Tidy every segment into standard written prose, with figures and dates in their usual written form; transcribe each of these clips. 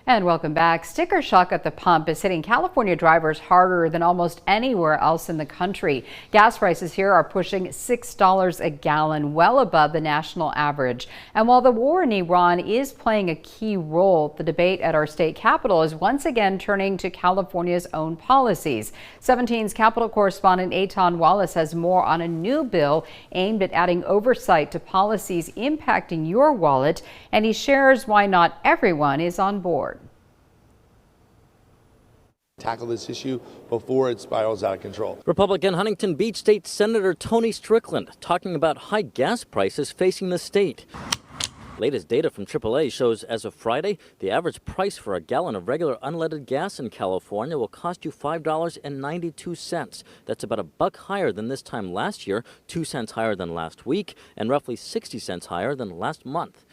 And welcome back. Sticker shock at the pump is hitting California drivers harder than almost anywhere else in the country. Gas prices here are pushing $6 a gallon, well above the national average. And while the war in Iran is playing a key role, the debate at our state capitol is once again turning to California's own policies. 17's Capitol correspondent Eitan Wallace has more on a new bill aimed at adding oversight to policies impacting your wallet, and he shares why not everyone is on board. Tackle this issue before it spirals out of control. Republican Huntington Beach State Senator Tony Strickland talking about high gas prices facing the state. Latest data from AAA shows as of Friday, the average price for a gallon of regular unleaded gas in California will cost you $5.92. That's about $1 higher than this time last year, 2 cents higher than last week, and roughly 60 cents higher than last month.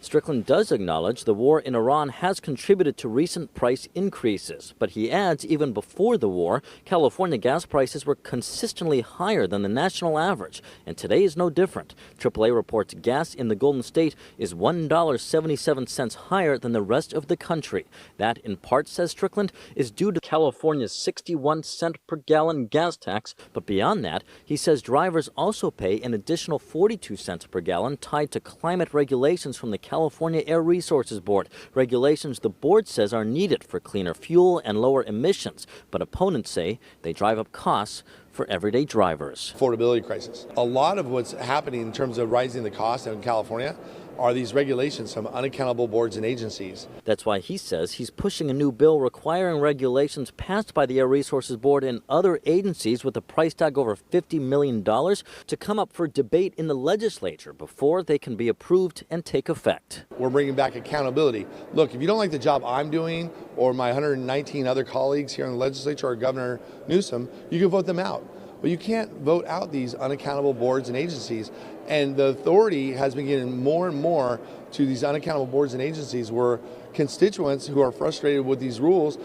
Strickland does acknowledge the war in Iran has contributed to recent price increases, but he adds even before the war, California gas prices were consistently higher than the national average, and today is no different. AAA reports gas in the Golden State is $1.77 higher than the rest of the country. That, in part, says Strickland, is due to California's 61-cent per gallon gas tax, but beyond that, he says drivers also pay an additional 42 cents per gallon tied to climate regulations from the California Air Resources Board, regulations the board says are needed for cleaner fuel and lower emissions, but opponents say they drive up costs for everyday drivers. Affordability crisis. A lot of what's happening in terms of rising the cost in California are these regulations from unaccountable boards and agencies. That's why he says he's pushing a new bill requiring regulations passed by the Air Resources Board and other agencies with a price tag over $50 million to come up for debate in the legislature before they can be approved and take effect. We're bringing back accountability. Look, if you don't like the job I'm doing or my 119 other colleagues here in the legislature or Governor Newsom, you can vote them out. But you can't vote out these unaccountable boards and agencies. And the authority has been getting more and more to these unaccountable boards and agencies where constituents who are frustrated with these rules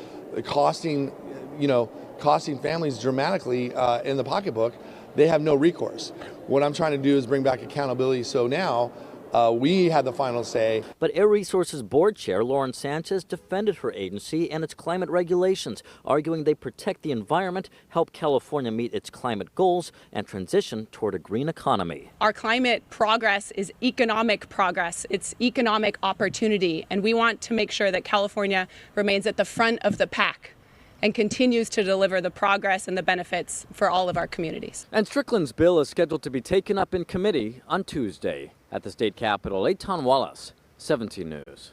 costing families dramatically in the pocketbook, they have no recourse. What I'm trying to do is bring back accountability so now we have the final say. But Air Resources Board Chair Lauren Sanchez defended her agency and its climate regulations, arguing they protect the environment, help California meet its climate goals, and transition toward a green economy. Our climate progress is economic progress. It's economic opportunity, and we want to make sure that California remains at the front of the pack and continues to deliver the progress and the benefits for all of our communities. And Strickland's bill is scheduled to be taken up in committee on Tuesday. At the state capitol, Eitan Wallace, 17 News.